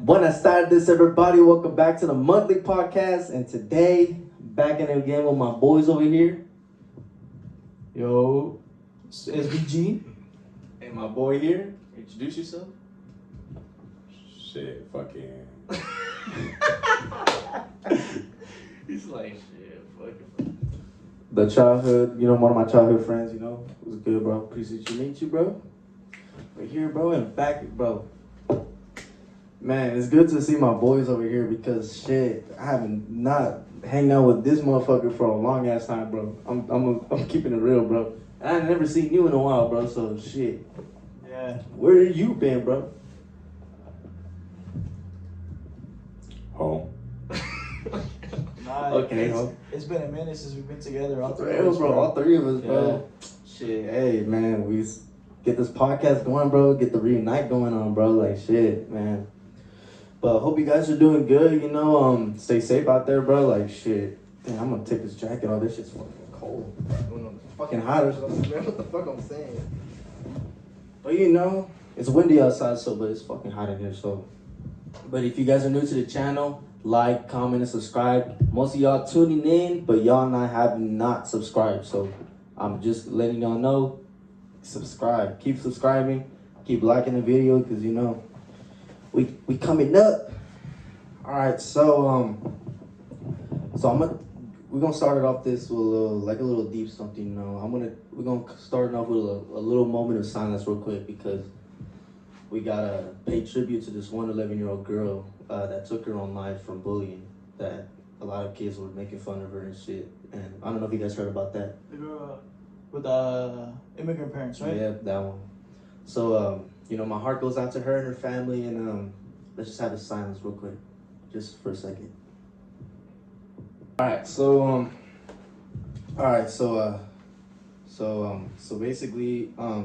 Buenas tardes, everybody. Welcome back to the monthly podcast. And today, back in the game with my boys over here. Yo, it's SBG. And my boy here. Introduce yourself. Shit, fucking. He's like, shit, fucking. The childhood, one of my childhood friends, it was good, bro. Appreciate you meet you, bro. We're here, bro, and back, bro. Man, it's good to see my boys over here because shit, I haven't not hanged out with this motherfucker for a long ass time, bro. I'm keeping it real, bro. I ain't never seen you in a while, bro. So shit. Yeah. Where you been, bro? Home. Nah, Okay, it's been a minute since we've been together. All three It of was, us, bro. All three of us, bro. Shit, hey, man, we get this podcast going, bro. Get the Reunite going on, bro. Like shit, man. But hope you guys are doing good, stay safe out there, bro. Like, shit. Damn, I'm gonna take this jacket off. This shit's fucking cold. It's fucking hot or something, man. What the fuck I'm saying? But it's windy outside, but it's fucking hot in here, so. But if you guys are new to the channel, like, comment, and subscribe. Most of y'all tuning in, but y'all have not subscribed. So I'm just letting y'all know, subscribe. Keep subscribing. Keep liking the video, because, we coming up. All right, so we're gonna start it off this with a little deep something. We're gonna start it off with a little moment of silence real quick because we gotta pay tribute to this 11-year-old girl that took her own life from bullying. That a lot of kids were making fun of her and shit. And I don't know if you guys heard about that. The girl with immigrant parents, right? Yeah, that one. So my heart goes out to her and her family, and let's just have a silence real quick, just for a second. So basically, I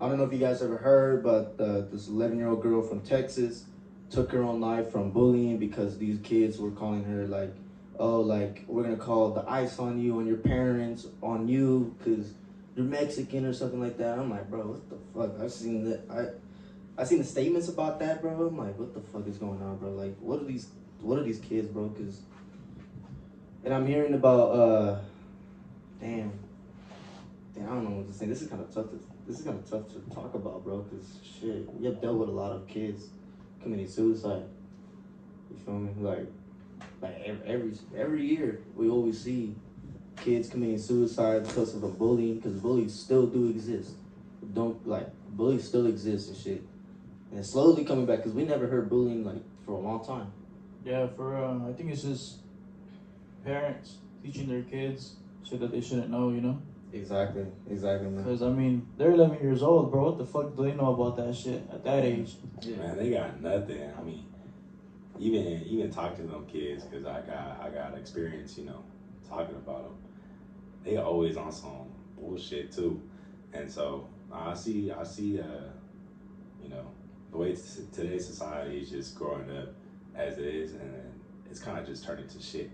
don't know if you guys ever heard, but this 11-year-old girl from Texas took her own life from bullying because these kids were calling her like, oh, like we're gonna call the ICE on you and your parents on you because you're Mexican or something like that. I'm like, bro, what the fuck? I seen the statements about that, bro. I'm like, what the fuck is going on, bro? Like, what are these kids, bro? And I'm hearing about, damn, I don't know what to say. This is kind of tough to talk about, bro. Cause shit, we have dealt with a lot of kids committing suicide. You feel me? Like every year we always see kids committing suicide because of the bullying. Because bullies still do exist. Bullies still exist and shit. And it's slowly coming back because we never heard bullying like for a long time. Yeah, I think it's just parents teaching their kids shit that they shouldn't know, Exactly, man. Because, they're 11 years old, bro. What the fuck do they know about that shit at that age? Yeah. Man, they got nothing. Even talking to them kids, because I got experience, talking about them. They always on some bullshit too, and so I see, the way today's society is just growing up as it is, and it's kind of just turning to shit.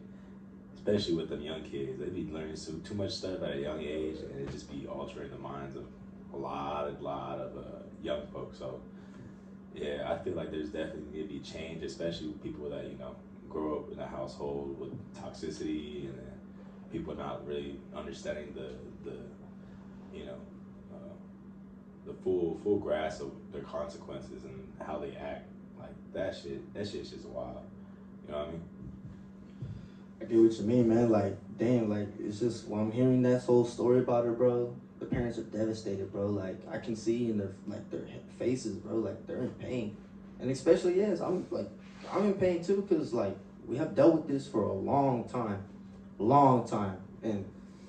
Especially with them young kids, they be learning too much stuff at a young age, and it just be altering the minds of a lot of young folks. So yeah, I feel like there's definitely need to be change, especially with people that grow up in a household with toxicity and people not really understanding the full grasp of their consequences and how they act. Like that shit's just wild. You know what I mean? I get what you mean, man. Like, damn, like, it's just, when I'm hearing that whole story about her, bro, the parents are devastated, bro. Like, I can see in their faces, bro, like, they're in pain. And especially, yes, I'm in pain, too, because, like, we have dealt with this for a long time. And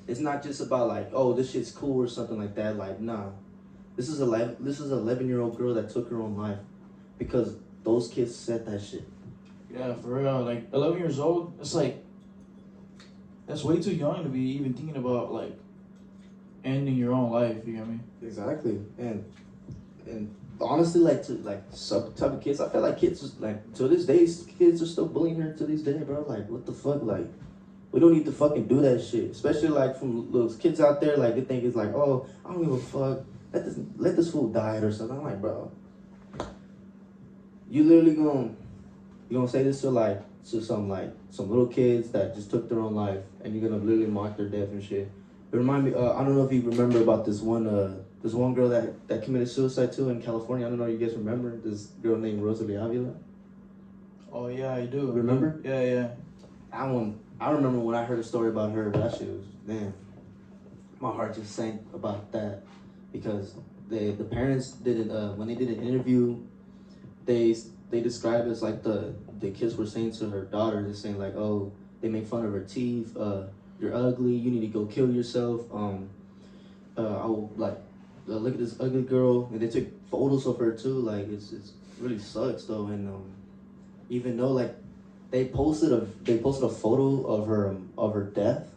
it's not just about, like, oh, this shit's cool or something like that. Like, nah. This is 11-year-old girl that took her own life because those kids said that shit. Yeah, for real. Like, 11 years old, it's like, that's way too young to be even thinking about, like, ending your own life, you get me? Exactly. And honestly, some type of kids, I feel like kids, to this day, kids are still bullying her to this day, bro. Like, what the fuck? Like, we don't need to fucking do that shit. Especially, like, from those kids out there, like, they think it's like, oh, I don't give a fuck. Let this fool die or something. I'm like, bro, you literally gonna you're gonna say this to some little kids that just took their own life, and you're gonna literally mock their death and shit. It remind me. I don't know if you remember about this one girl that committed suicide too in California. I don't know if you guys remember this girl named Roslie Avila. Oh yeah, I do. Remember? Yeah. I remember when I heard a story about her. That shit was, damn. My heart just sank about that, because the parents did it when they did an interview. They described it as like the kids were saying to her daughter, just saying like, oh, they make fun of her teeth. You're ugly. You need to go kill yourself. I will look at this ugly girl, and they took photos of her too. Like it's really sucks though, and even though like they posted a photo of her death,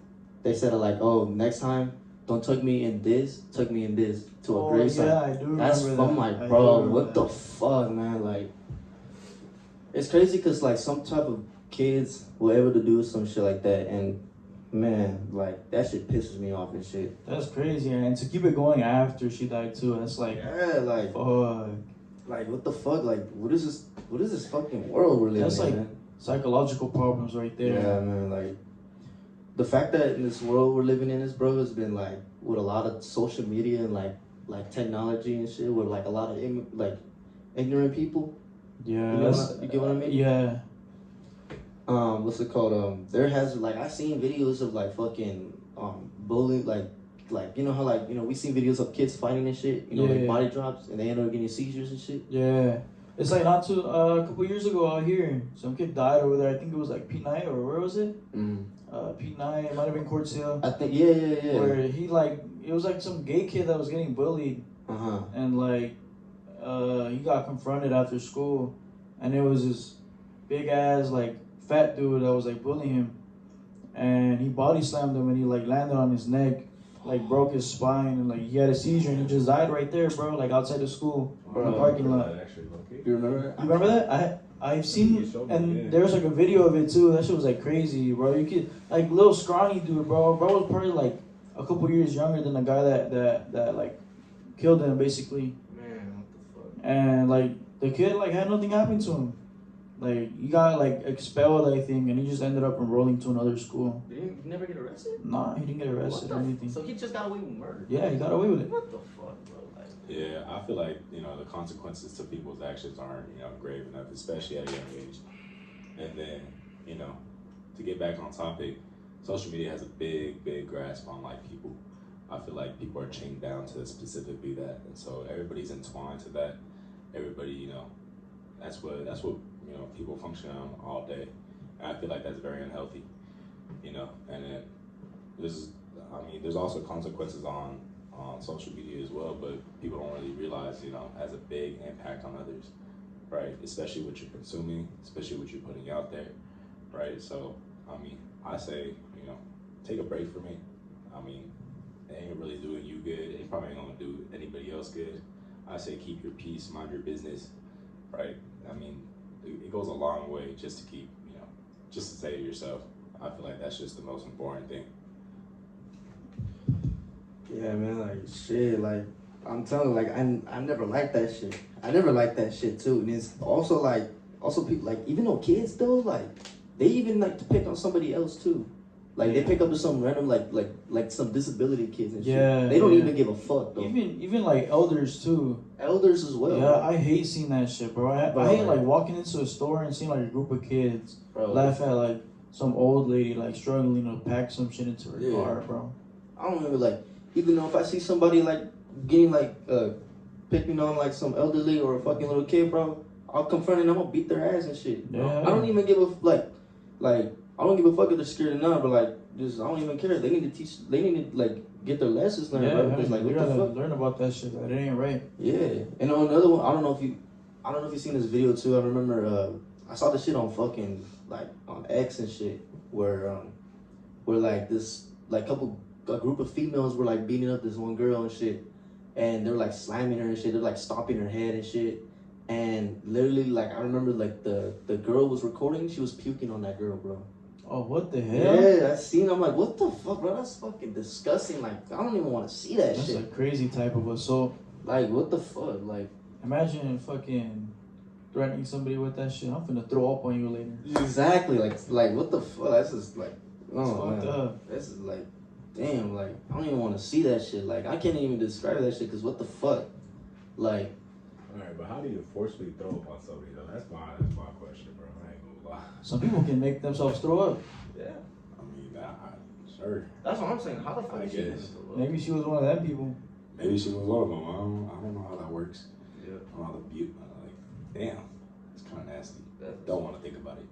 they said like, oh, next time don't tuck me in this to a gravesite. Yeah, I do remember That's that. from my bro. What the fuck, man? Like, it's crazy because like some type of kids were able to do some shit like that, and man, like that shit pisses me off and shit. That's crazy, and to keep it going after she died too. That's like, yeah, like fuck. Like what the fuck? Like what is this fucking world we're living in? That's like man? Psychological problems right there. Yeah, man. Like the fact that in this world we're living in, this bro, has been like with a lot of social media and like technology and shit, with like a lot of ignorant people. Yeah, you get what I mean? Yeah. What's it called? There has like I seen videos of like fucking bullying, like you know how we seen videos of kids fighting and shit. Like body drops and they end up getting seizures and shit. Yeah. It's like not too a couple years ago out here, some kid died over there. I think it was like P9 or where was it? P9. It might have been Quartz Hill. I think yeah. Where he it was like some gay kid that was getting bullied. And like he got confronted after school, and it was this big ass like fat dude that was like bullying him, and he body slammed him and he like landed on his neck, like broke his spine, and like he had a seizure and he just died right there, bro, like outside the school in the parking lot. You remember that? You remember that? I've seen, and there's like a video of it too. That shit was like crazy, bro. You could like little scrawny dude, bro. Bro was probably like a couple years younger than the guy that like killed him basically. Man, what the fuck? And like the kid like had nothing happen to him. Like he got like expelled, I think, and he just ended up enrolling to another school. Did he never get arrested? Nah, he didn't get arrested or anything. So he just got away with murder? Yeah, he got away with it. What the fuck, bro? Like, yeah, I feel like the consequences to people's actions aren't grave enough, especially at a young age. And then to get back on topic, social media has a big grasp on like people. I feel like people are chained down to specifically that, and so everybody's entwined to that. Everybody, that's what people function on all day. And I feel like that's very unhealthy, and then there's also consequences on social media as well, but people don't really realize, has a big impact on others, right? Especially what you're consuming, especially what you're putting out there, right? So, I say, take a break from it. It ain't really doing you good. It probably ain't gonna do anybody else good. I say keep your peace, mind your business, right? It goes a long way just to keep, just to say to yourself. I feel like that's just the most important thing. Yeah, man, like shit, like I'm telling you, like I never liked that shit. I never liked that shit too. And it's also people like, even though kids though, like they even like to pick on somebody else too. Like they pick up to some random like some disability kids and shit. Yeah, they don't even give a fuck though. Even like elders too. Elders as well. Yeah, I hate seeing that shit, bro. I hate like walking into a store and seeing like a group of kids laugh at like some old lady like struggling to pack some shit into her car, bro. I don't even even though if I see somebody like getting picking on like some elderly or a fucking little kid, bro, I'll confront it and I'm gonna beat their ass and shit. Yeah. I don't even give a I don't give a fuck if they're scared or not, but I don't even care. They need to get their lessons learned, bro. Because we gotta learn about that shit. That ain't right. Yeah. And on another one, I don't know if you've seen this video too. I remember I saw this shit on fucking on X and shit where like this a group of females were like beating up this one girl and shit, and they're like slamming her and shit. They're like stomping her head and shit. And literally, I remember the girl was recording. She was puking on that girl, bro. Oh, what the hell? Yeah, I seen. I'm like, what the fuck, bro? That's fucking disgusting. Like, I don't even want to see that shit. That's a crazy type of assault. Like, what the fuck? Like, imagine fucking threatening somebody with that shit. I'm finna throw up on you later. Exactly. Like what the fuck? That's just like, oh fucked man. up. This is like, damn. Like I don't even want to see that shit. Like I can't even describe that shit because what the fuck? Like. All right, but how do you forcefully throw up on somebody though? That's my question, bro. I ain't gonna lie. Some people can make themselves throw up. Yeah. I mean, sure. That's what I'm saying. How the fuck I is guess. Maybe she was one of them people. Maybe she was one of them. I don't know how that works. Yeah. I don't know how the like, damn, it's kind of nasty. Don't want to think about it.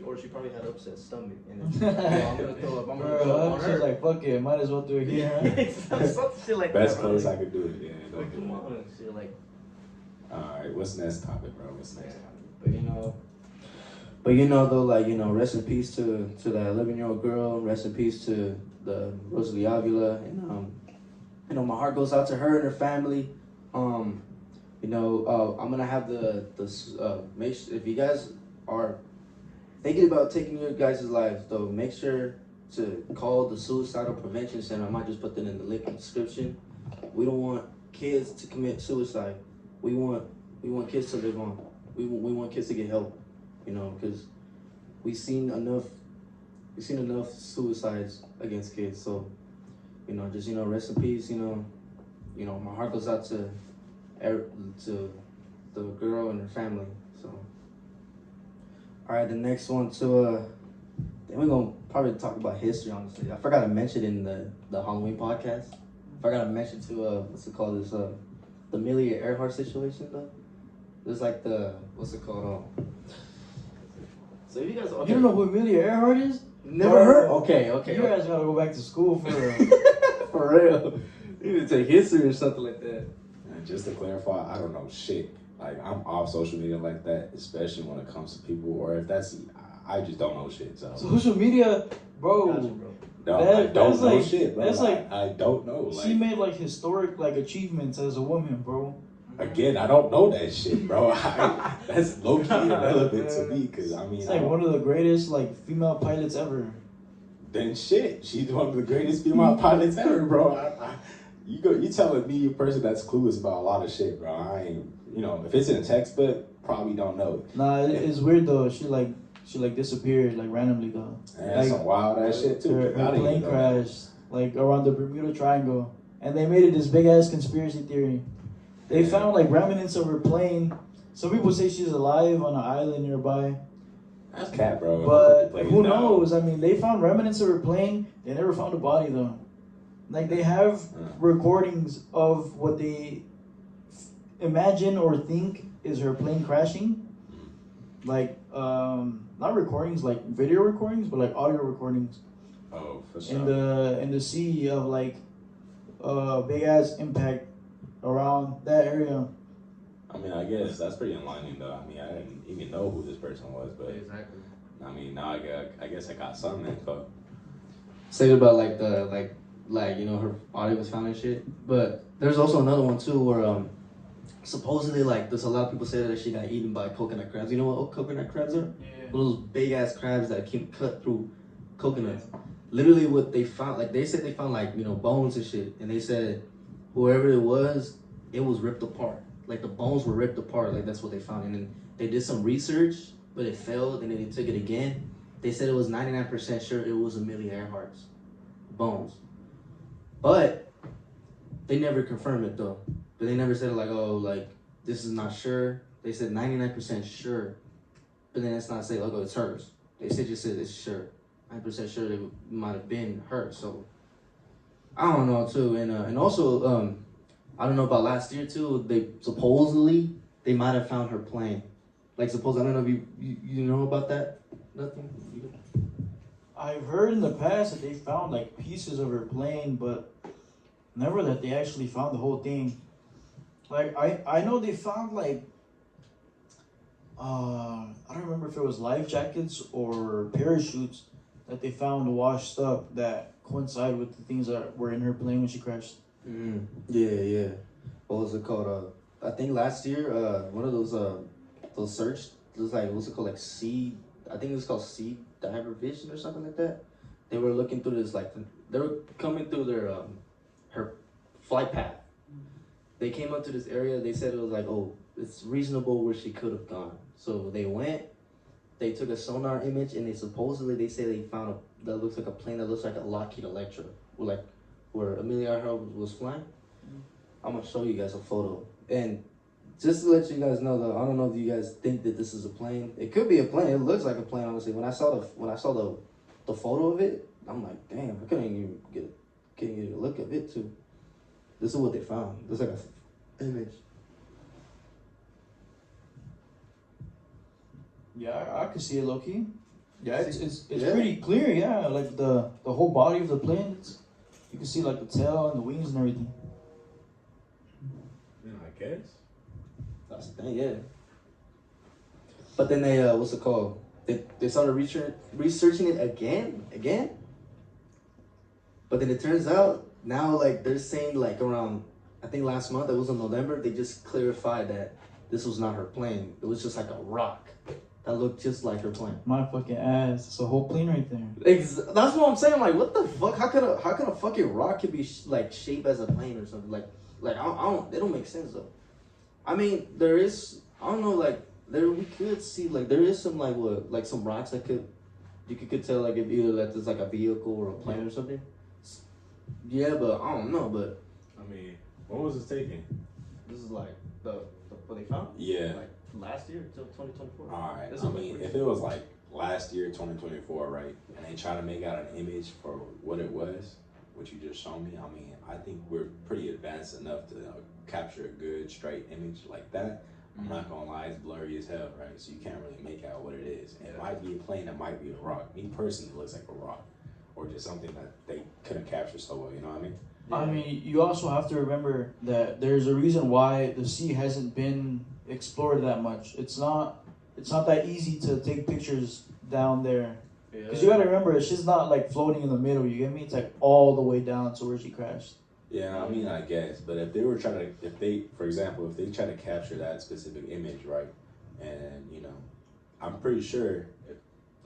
Or she probably had upset stomach and then, I'm gonna throw up. I'm gonna throw up on She's her. like, fuck it, might as well do it here. Some shit like Best that. place I could do it. Yeah. Don't Like, do come it. on, shit like. All right, what's the next topic, bro? What's the next topic? But though, like rest in peace to that 11-year-old girl. Rest in peace to the Roslie Avila, and my heart goes out to her and her family. I'm gonna have the make sure, if you guys are thinking about taking your guys' lives, though, make sure to call the Suicidal Prevention Center. I might just put that in the link in the description. We don't want kids to commit suicide. We want kids to live on. We want kids to get help, because we've seen enough suicides against kids. So, just rest in peace. My heart goes out to the girl and her family. So, all right, the next one then we're gonna probably talk about history. Honestly, I forgot to mention in the Halloween podcast. I forgot to mention what's it called? The Amelia Earhart situation though. There's like what's it called? So if you guys You don't know who Amelia Earhart is? Never heard? Okay. You guys gotta go back to school for For real. You need to take history or something like that. And just to clarify, I don't know shit. Like, I'm off social media like that, especially when it comes to people, or if I just don't know shit. So social media, bro. Gotcha, bro. No, I don't know like, shit, bro. That's like I don't know. She made like historic achievements as a woman, bro. Again, I don't know that shit, bro. That's low key irrelevant to me, because I mean, it's like one of the greatest female pilots ever. Then shit, she's one of the greatest female pilots ever, bro. You telling me a person that's clueless about a lot of shit, bro. I ain't, if it's in a textbook, probably don't know it. Nah, it's weird though. She disappeared randomly though. And that's some wild ass shit too. Her plane crashed around the Bermuda Triangle, and they made it this big ass conspiracy theory. They found remnants of her plane. Some people say she's alive on an island nearby. That's cat, bro. But who knows? I mean, they found remnants of her plane. They never found a body though. They have recordings of what they imagine or think is her plane crashing. Not recordings video recordings, but audio recordings. Oh, for sure. In the sea of big ass impact around that area. I mean, I guess that's pretty enlightening though. I mean, I didn't even know who this person was, but Exactly. I mean, now I guess I got some info. Say about her body was found and shit. But there's also another one too where supposedly there's a lot of people say that she got eaten by coconut crabs. You know what coconut crabs are? Yeah. Those big ass crabs that can cut through coconuts. Literally what they found, they said they found bones and shit, and they said whoever it was ripped apart. The bones were ripped apart. That's what they found. And then they did some research, but it failed, and then they took it again. They said it was 99% sure it was Amelia Earhart's bones. But they never confirmed it though. But they never said this is not sure. They said 99% sure. But then it's not say it's hers. They just said it's sure. 9% sure it might have been her. So I don't know too. And also I don't know about last year too. They supposedly might have found her plane. Suppose I don't know if you know about that. Nothing. I've heard in the past that they found pieces of her plane, but never that they actually found the whole thing. I know they found I don't remember if it was life jackets or parachutes that they found washed up that coincide with the things that were in her plane when she crashed. Mm-hmm. Yeah. What was it called? I think last year, one of those search, what's it called? Sea. I think it was called Sea Diver Vision or something like that. They were looking through this they were coming through their her flight path. they came up to this area. They said it was like, oh, it's reasonable where she could have gone. So they went. They took a sonar image, and they say they found that looks like a plane that looks like a Lockheed Electra, where Amelia Earhart was flying. I'm gonna show you guys a photo, and just to let you guys know, though, I don't know if you guys think that this is a plane. It could be a plane. It looks like a plane, honestly. When I saw the photo of it, I'm like, damn, I couldn't even get a look of it too. This is what they found. This is like a image. Yeah, I can see it low key. Yeah, it's pretty clear. Yeah, like the whole body of the plane. You can see like the tail and the wings and everything. Yeah, I guess. That's the thing, yeah. But then they what's it called? They started researching it again. But then it turns out now, like, they're saying, like, around, I think last month, it was in November, they just clarified that this was not her plane. It was just like a rock that looked just like her plane. My fucking ass. It's a whole plane right there. That's what I'm saying. Like, what the fuck? How can a fucking rock could be like shaped as a plane or something? Like I don't. It don't make sense though. I mean, there is. I don't know. Like we could see like there is some like some rocks that you could tell like if either that there's like a vehicle or a plane or something. Yeah, but I don't know. But I mean, what was it taking? This is like the what they found. Yeah. Like last year till 2024. All right. I mean, if it was like last year, 2024, right, and they try to make out an image for what it was, what you just showed me, I mean, I think we're pretty advanced enough to capture a good straight image like that. I'm not gonna lie, it's blurry as hell, right? So you can't really make out what it is. It might be a plane, it might be a rock. Me personally, it looks like a rock, or just something that they couldn't capture so well. You know what I mean? Yeah. I mean, you also have to remember that there's a reason why the sea hasn't been explored that much. It's not that easy to take pictures down there. Because you gotta remember, it's just not like floating in the middle. You get me? It's like all the way down to where she crashed. Yeah, I mean, I guess, but if they for example, if they try to capture that specific image, right, and I'm pretty sure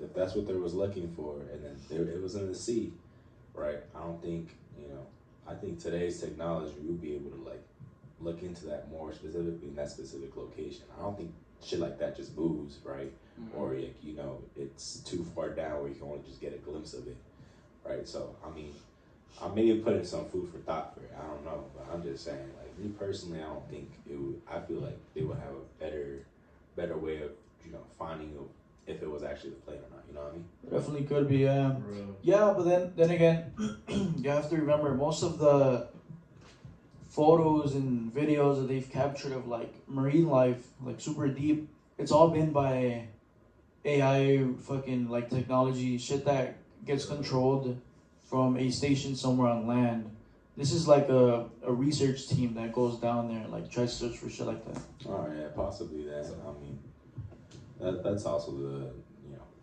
if that's what they was looking for, and then it was in the sea, right? I don't think I think today's technology will be able to like look into that more specifically in that specific location. I don't think shit like that just moves, right? Mm-hmm. Or it's too far down where you can only just get a glimpse of it, right? So I mean, I may have put in some food for thought for it. I don't know, but I'm just saying, like, me personally, I don't think it would. I feel like they would have a better way of finding if it was actually the plane or not. You know what I mean? Definitely could be, yeah. Yeah, but then again, you have to remember most of the photos and videos that they've captured of like marine life, like super deep, it's all been by AI fucking like technology, shit that gets controlled from a station somewhere on land. This is like a research team that goes down there and like tries to search for shit like that. Oh yeah, possibly that. I mean, that's also the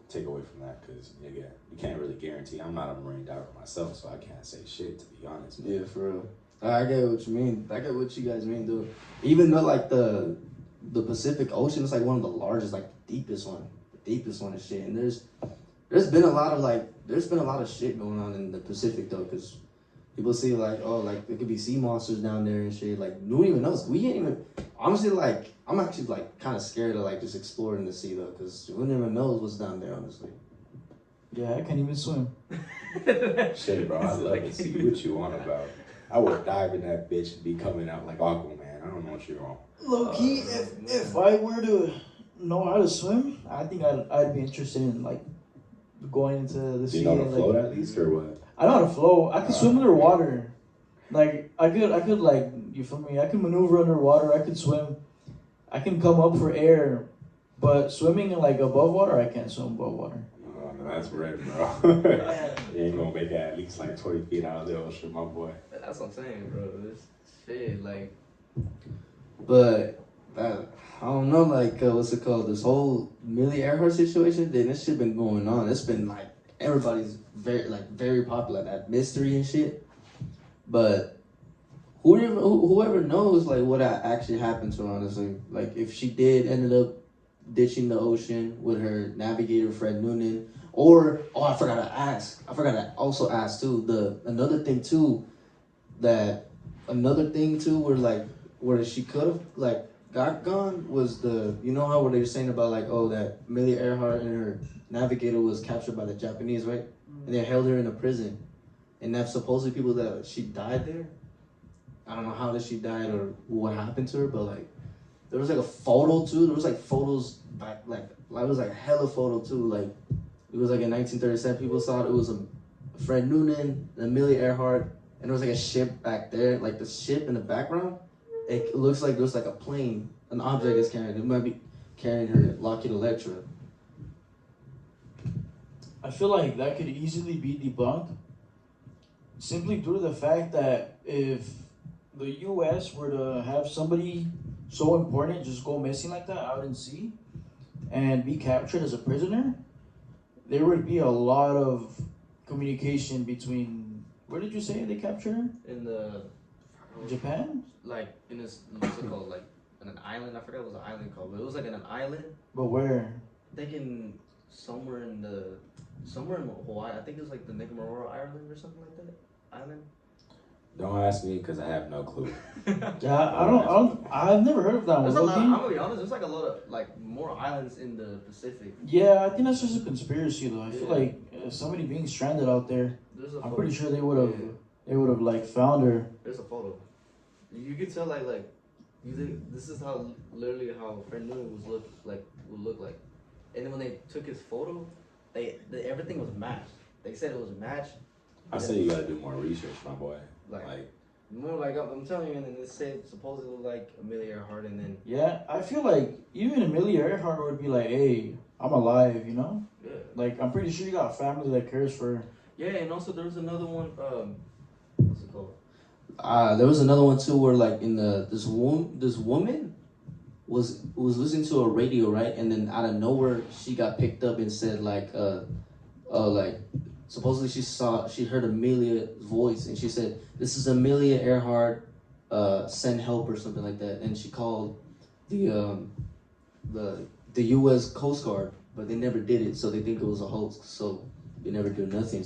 takeaway from that, because you can't really guarantee. I'm not a marine diver myself, so I can't say shit, to be honest. Yeah, for real. I get what you mean. I get what you guys mean, dude. Even though like the Pacific Ocean is like one of the largest, like the deepest one and shit. And there's been a lot of shit going on in the Pacific though, because people see like, oh, like there could be sea monsters down there and shit. Like no one even knows. We ain't even honestly like. I'm actually like kind of scared of like just exploring the sea though, because who never knows what's down there, honestly. Yeah, I can't even swim. Shit, bro, I love to see what you want about. I would dive in that bitch and be coming out like Aquaman. I don't know what you're on. Low key, if I were to know how to swim, I think I'd be interested in like going into the sea. Do you know how to float like, at least, or what? I know how to float. I could swim underwater. Like I could like, you feel me? I can maneuver underwater. I could swim. I can come up for air, but swimming in like above water, I can't swim above water. That's right, bro. You ain't gonna make it at least like 20 feet out of the ocean, my boy. That's what I'm saying, bro. This shit, like. But I don't know, like what's it called? This whole Amelia Earhart situation. Then this shit been going on. It's been like everybody's very popular, that mystery and shit. But whoever knows like what actually happened to her, honestly. Like if she did ended up ditching the ocean with her navigator Fred Noonan, or I forgot to also ask too, another thing too where like where she could have like got gone was you know how what they were saying about like that Amelia Earhart and her navigator was captured by the Japanese, right? And they held her in a prison, and that's supposedly people that she died there. I don't know how that she died or what happened to her, but like there was like a photo too. There was like photos back like it was like hella photo too. Like it was like in 1937. People saw it. It was a Fred Noonan, Amelia Earhart, and there was like a ship back there. Like the ship in the background, it looks like there's like a plane. An object is carrying. It might be carrying her Lockheed Electra. I feel like that could easily be debunked simply due to the fact that if the U.S. were to have somebody so important just go missing like that out in sea and be captured as a prisoner, there would be a lot of communication between. Where did you say they captured her? In the Japan? Like in this, what's it called? Like in an island. I forgot what was the island called, but it was like in an island. But where? I think somewhere in Hawaii. I think it was like the Nicaragua Island or something like that. Island. Don't ask me because I have no clue. Yeah, I've never heard of that one. I'm gonna be honest. There's like a lot of like more islands in the Pacific. Yeah, I think that's just a conspiracy though. I feel like somebody being stranded out there. I'm pretty sure they would have like found her. There's a photo. You could tell like this is how literally how Fred Noonan would look like. And then when they took his photo, everything was matched. They said it was a match. I say you gotta do more research, my boy. Like more like I'm telling you, and then it said supposedly like Amelia Earhart, and then I feel like even Amelia Earhart would be like, hey, I'm alive, you know? Yeah. Like I'm pretty sure you got a family that cares for her. Yeah, and also there was another one. What's it called? There was another one too, where like in this woman was listening to a radio, right, and then out of nowhere she got picked up and said like supposedly she heard Amelia's voice and she said, "This is Amelia Earhart, send help," or something like that, and she called the U.S. Coast Guard, but they never did it, so they think it was a hoax, so they never do nothing.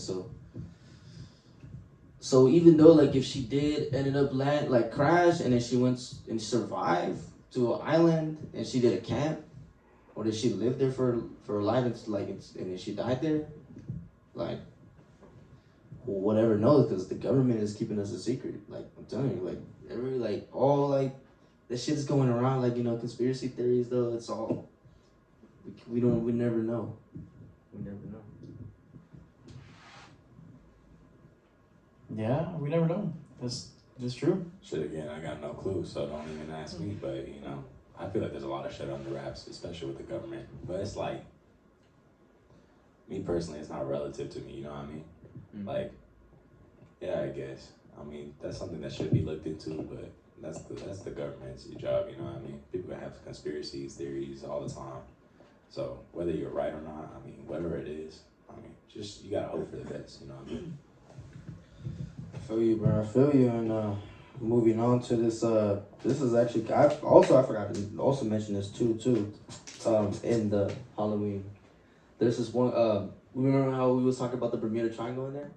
So even though like if she did ended up crash and then she went and survived to an island and she did a camp, or did she live there for her life and then she died there, like we'll never know because the government is keeping us a secret. Like I'm telling you, all this shit's going around, conspiracy theories though. It's all we never know. We never know. Yeah, we never know. That's true. Shit, again, I got no clue, so don't even ask me. But I feel like there's a lot of shit under wraps, especially with the government. But it's like, me personally, it's not relative to me. You know what I mean? Mm-hmm. Like, yeah, I guess. I mean, that's something that should be looked into, but that's the government's job. You know what I mean? People have conspiracies, theories all the time. So whether you're right or not, I mean, whatever it is, I mean, just you gotta hope for the best. You know what I mean? I feel you, bro. I feel you. And moving on to this. This is actually I forgot to also mention this too. In the Halloween, there's this one. Remember how we was talking about the Bermuda Triangle in there?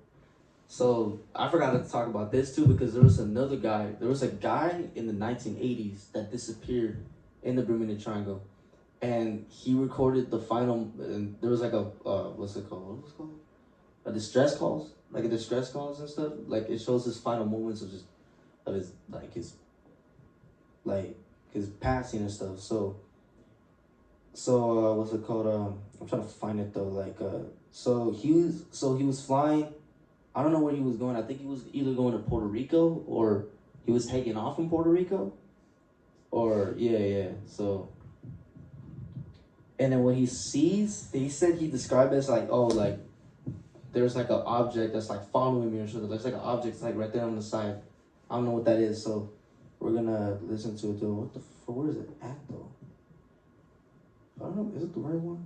So I forgot to talk about this too because there was another guy. There was a guy in the 1980s that disappeared in the Bermuda Triangle, and he recorded the final. And there was like a what's it called? What was it called? A distress calls. Like a distress calls and stuff. Like it shows his final moments of his passing and stuff. So what's it called? I'm trying to find it though. So he was flying. I don't know where he was going. I think he was either going to Puerto Rico or he was taking off from Puerto Rico. Or yeah. So and then what he sees, he said he described it as there's like an object that's like following me or something. There's like an object that's like right there on the side. I don't know what that is, so we're gonna listen to it though. What the fuck? Where is it at though? I don't know. Is it the right one?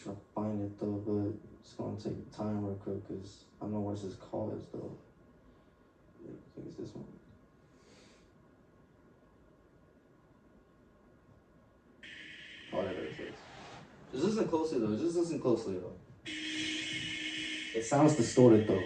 Try to find it though, but it's gonna take time real quick because I don't know what this call is though. I think it's this one. Oh, there it is. Just listen closely though. It sounds distorted though.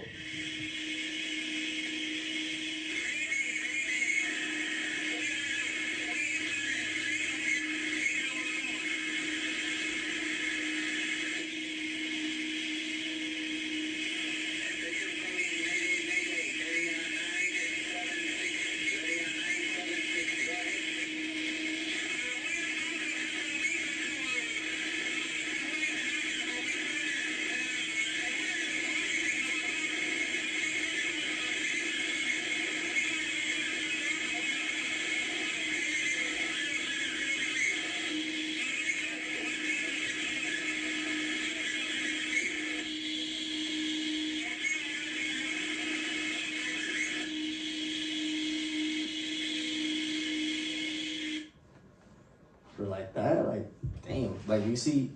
for like that. Like, damn. Like, you see,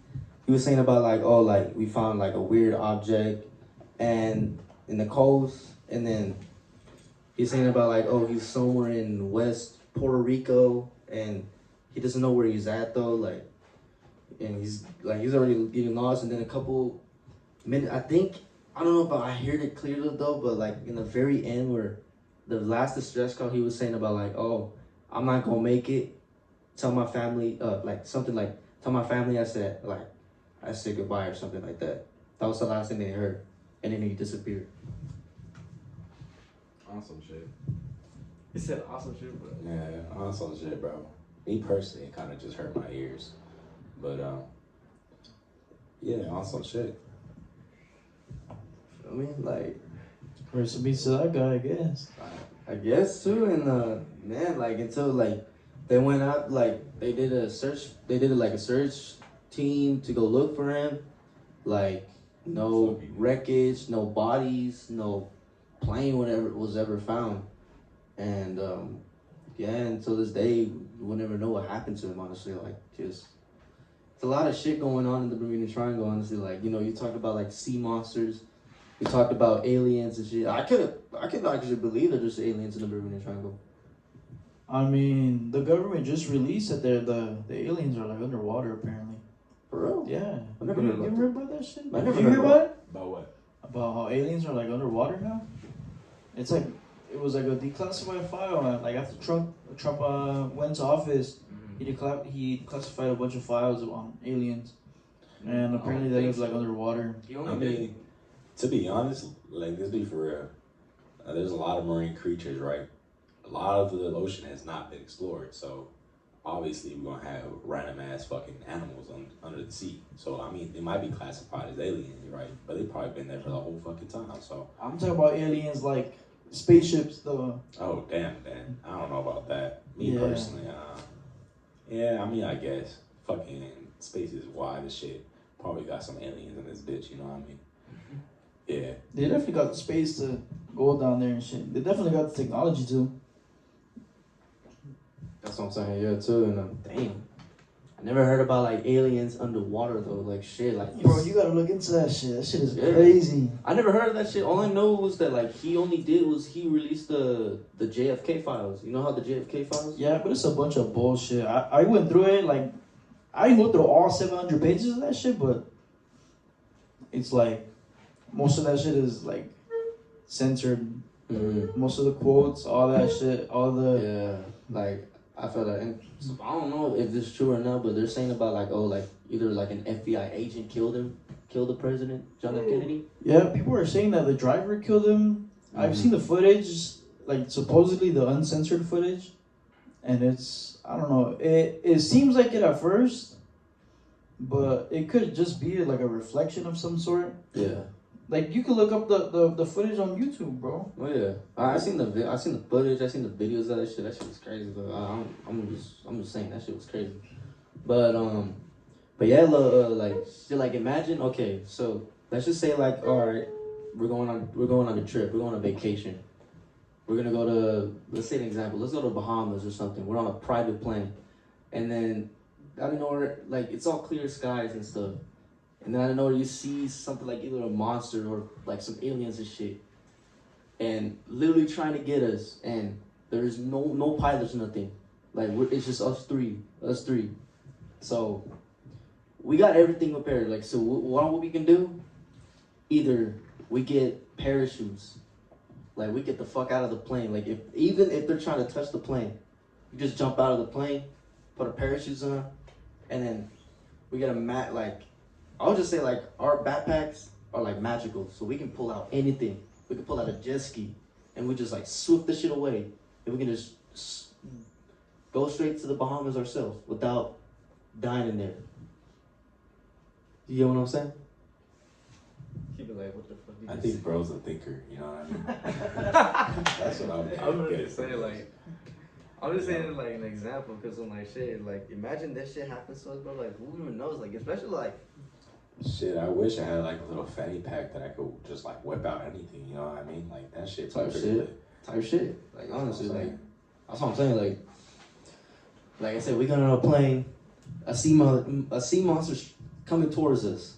he was saying about like, oh, like we found like a weird object, and in the coast, and then he's saying about like, oh, he's somewhere in West Puerto Rico, and he doesn't know where he's at though. Like, and he's already getting lost, and then a couple minutes, I don't know if I heard it clearly though, but like in the very end where the last distress call, he was saying about like, oh, I'm not gonna make it. Tell my family, like something like, tell my family I said goodbye or something like that. That was the last thing they heard, and then he disappeared. Awesome shit. He said awesome shit, bro. Yeah, awesome shit, bro. Me personally, it kind of just hurt my ears, but yeah, awesome shit. I mean, like, Rest in peace to that guy, I guess. I guess too, and man, like until like they went out, like they did a search team to go look for him, like no wreckage, no bodies, no plane, whatever was ever found, and yeah, until this day we'll never know what happened to him. Honestly, like just it's a lot of shit going on in the Bermuda Triangle. Honestly, like you talk about like sea monsters. We talked about aliens and shit. I could actually believe that there's aliens in the Bermuda Triangle. I mean, the government just released that the aliens are like underwater apparently. For real? Yeah. I never heard about you heard about that shit? I never Did you heard hear about it? About what? About how aliens are like underwater now? It's like it was like a declassified file. Like after Trump went to office, he declassified a bunch of files on aliens, and apparently they live like underwater. I mean, to be honest, like let's be for real. There's a lot of marine creatures, right? A lot of the ocean has not been explored, so obviously we're gonna have random ass fucking animals under the sea. So I mean, they might be classified as aliens, right? But they've probably been there for the whole fucking time. So I'm talking about aliens like spaceships, though. oh damn, man, I don't know about that. Me personally, yeah, I mean, I guess fucking space is wide as shit. Probably got some aliens in this bitch, you know what I mean? Yeah. They definitely got the space to go down there and shit. They definitely got the technology too. That's what I'm saying, yeah, too. And damn, I never heard about like aliens underwater though. Like shit, like Bro, you gotta look into that shit. That shit is crazy. I never heard of that shit. All I know was that like he released the JFK files. You know how the JFK files? Yeah, but it's a bunch of bullshit. I went through it, like I didn't go through all 700 pages of that shit, but it's like most of that shit is like censored. Mm-hmm. Most of the quotes, all that shit, all the like I felt like, and so I don't know if this is true or not, but they're saying about like either like an FBI agent killed the president, John F. Kennedy. Yeah, people are saying that the driver killed him. Mm-hmm. I've seen the footage, like supposedly the uncensored footage, and it's I don't know. It seems like it at first, but it could just be like a reflection of some sort. Yeah. Like you can look up the footage on YouTube, bro. Oh yeah, I seen the footage, I seen the videos of that shit. That shit was crazy, but I'm just saying that shit was crazy. But yeah, like shit, like imagine. Okay, so let's just say like, all right, we're going on a trip, we're going on a vacation. We're gonna go to, let's say an example, let's go to Bahamas or something. We're on a private plane, and then out of nowhere, like it's all clear skies and stuff. And then I don't know, you see something like either a monster or like some aliens and shit, and literally trying to get us. And there's no pilots, nothing. Like it's just us three. So we got everything prepared. Like so, what we can do? Either we get parachutes, like we get the fuck out of the plane. Like even if they're trying to touch the plane, you just jump out of the plane, put a parachutes on, and then we get a mat like. I would just say like our backpacks are like magical, so we can pull out anything. We can pull out a jet ski, and we just like swoop the shit away, and we can just go straight to the Bahamas ourselves without dying in there. You get what I'm saying? Keep it like, what the fuck? I think bro's a thinker, you know what I mean? That's what I'm gonna say like. I'm just saying like an example because I'm like shit. Like imagine this shit happens to us, bro. Like who even knows? Like especially like. Shit, I wish I had like a little fanny pack that I could just like whip out anything, you know what I mean? Like that shit type shit. Like honestly, like that's what I'm saying. Like I said, we got on a plane, a sea monster's coming towards us,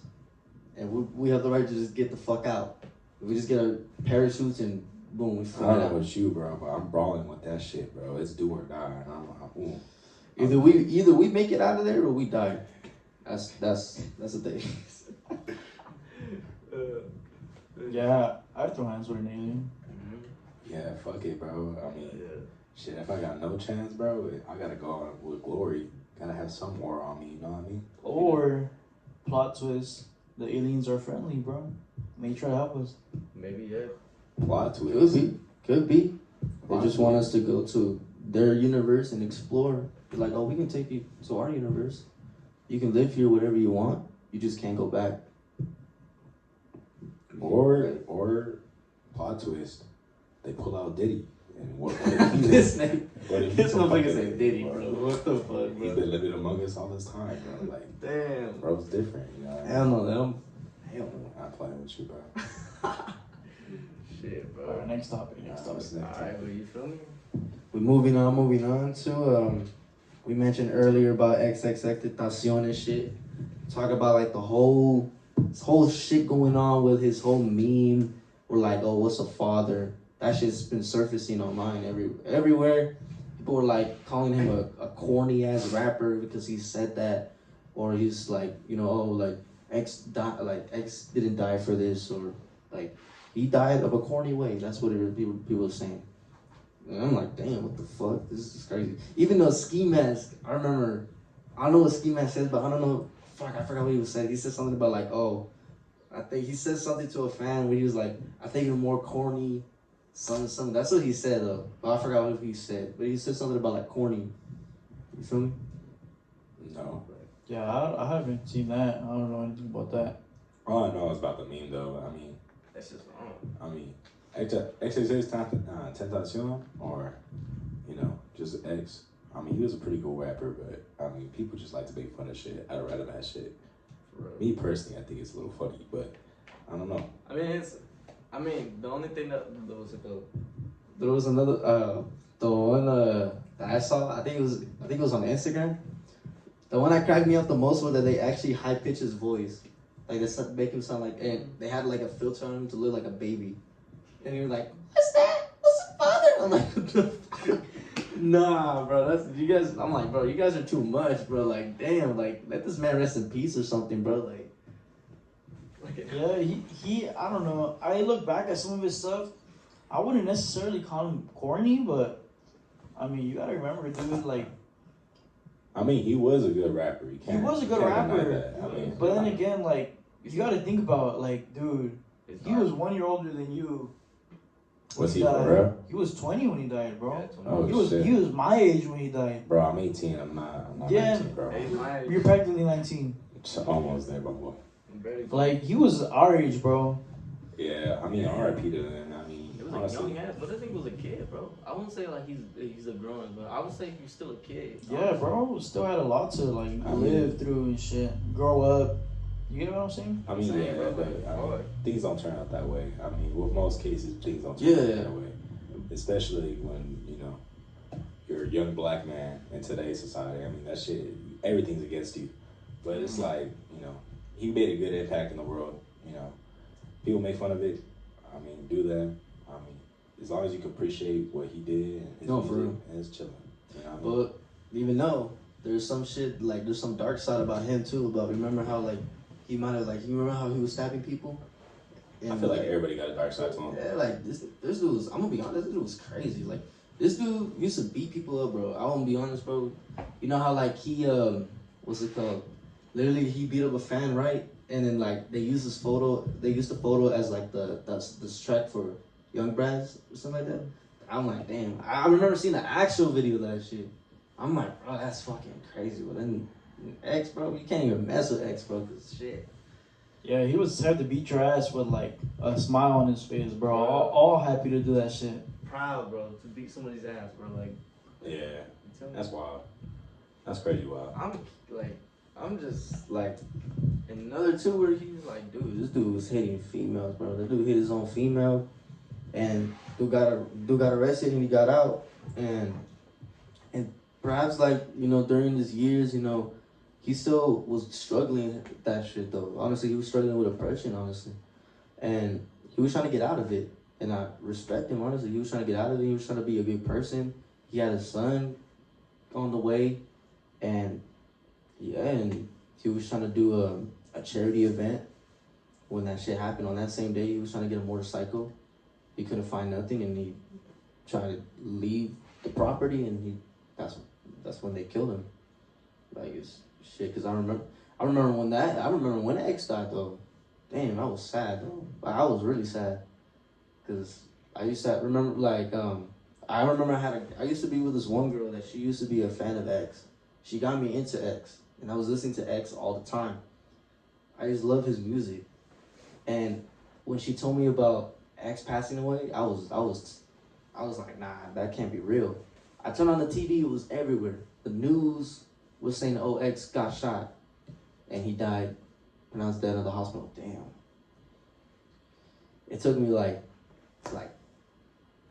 and we have the right to just get the fuck out. We just get our parachutes and boom, we fly out. I don't know about you, bro, but I'm brawling with that shit, bro. It's do or die. Either we make it out of there or we die. That's the thing. Yeah, I'd throw hands with an alien. Yeah, fuck it, bro. I mean, shit, if I got no chance, bro, I gotta go out with glory. Gotta have some war on me, you know what I mean? Or, plot twist, the aliens are friendly, bro. May try to help us. Maybe, yeah. Plot twist. Could be. They just want us to go to their universe and explore. They're like, oh, we can take you to our universe. You can live here whatever you want. You just can't go back. Or plot twist, they pull out Diddy. And what this motherfucker said Diddy, bro. What the fuck, bro? He's been living among us all this time, bro. Like, damn. Bro's different, you know what I mean? Hell no. I'm not playing with you, bro. Shit, bro. Alright, next topic. Alright, well, you feel me? We're moving on to we mentioned earlier about Xxxtentacion and shit. Talk about like this whole shit going on with his whole meme. We're like, oh, what's a father? That shit's been surfacing online everywhere. People were like calling him a corny ass rapper because he said that, or he's like, you know, oh, like X didn't die for this, or like he died of a corny way. That's what people were saying. And I'm like, damn, what the fuck? This is crazy. Even though Ski Mask, I don't know what Ski Mask says, but I don't know. Fuck, I forgot what he was saying. He said something about like, oh, I think he said something to a fan where he was like, I think you're more corny, something. That's what he said though. But I forgot what he said. But he said something about like corny. You feel me? No. Yeah, I haven't seen that. I don't know anything about that. All I know is about the meme though. I mean, That's just wrong. I mean, Xxxtentacion, or, you know, just X. I mean, he was a pretty cool rapper, but I mean, people just like to make fun of shit. I'd rather that shit. Me personally, I think it's a little funny, but I don't know. I mean, the only thing that There was another the one that I saw. I think it was on Instagram. The one that cracked me up the most was that they actually high pitched his voice. Like they make him sound like, and they had like a filter on him to look like a baby. And he was like, "What's that? What's the father?" I'm like, "What the fuck?" Nah, bro, that's you guys. I'm like, bro, you guys are too much, bro. Like, damn, like let this man rest in peace or something, bro. Like Yeah, he I don't know. I look back at some of his stuff. I wouldn't necessarily call him corny, but I mean, you gotta remember, dude. Like, I mean, he was a good rapper. He was a good rapper. I mean, but then again, like, you gotta think about, like, dude, he was 1 year older than you. Was he for real? He was 20 when he died, bro. Yeah, he was my age when he died. Bro, I'm 18. I'm not 19, bro. You're practically 19. Almost there, boy. Like, he was our age, bro. Yeah, I mean, RIP to them. I mean, it was honestly, a young ass, but I think he was a kid, bro. I wouldn't say like he's a grown, but I would say he's still a kid. Yeah, bro, still had a lot to like live through and shit, grow up. You get what I'm saying? I mean, yeah, bro, but things don't turn out that way. I mean, with most cases, things don't turn out that way. Especially when, you know, you're a young black man in today's society. I mean, that shit, everything's against you. But it's like, you know, he made a good impact in the world. You know, people make fun of it. I mean, do them. I mean, as long as you can appreciate what he did and his music, for real. and it's chilling. You know what I mean? But even though there's some shit, like there's some dark side about him too. But remember how like he might have like, you remember how he was stabbing people? And, I feel like everybody got a dark side to him. Yeah, like this dude was, I'm gonna be honest, this dude was crazy. Like this dude used to beat people up, bro. I won't be honest, bro. You know how like he what's it called? Literally he beat up a fan, right? And then like they used his photo. They used the photo as like the track for Young Brads or something like that. I'm like, damn. I remember seeing the actual video of that shit. I'm like, bro, that's fucking crazy. But then X, bro, you can't even mess with X, bro, cause shit. Yeah, he had to beat your ass with like a smile on his face, bro. All happy to do that shit. Proud, bro, to beat somebody's ass, bro. Like, yeah, that's wild. That's crazy wild. I'm just like, Another two where he's like, dude, this dude was hitting females, bro. The dude hit his own female, and dude got arrested and he got out, and perhaps like, you know, during these years, you know, he still was struggling with that shit though. Honestly, he was struggling with depression, honestly. And he was trying to get out of it. And I respect him, honestly. He was trying to get out of it. He was trying to be a good person. He had a son on the way. And yeah, and he was trying to do a charity event. When that shit happened on that same day, he was trying to get a motorcycle. He couldn't find nothing, and he tried to leave the property, and that's when they killed him. Like, it's shit. Cause I remember when X died though. Damn, I was sad though. I was really sad. Cause I used to remember I used to be with this one girl that she used to be a fan of X. She got me into X, and I was listening to X all the time. I just love his music. And when she told me about X passing away, I was like, nah, that can't be real. I turned on the TV, it was everywhere. The news was saying, oh, X got shot, and he died, pronounced dead in the hospital. Damn. It took me like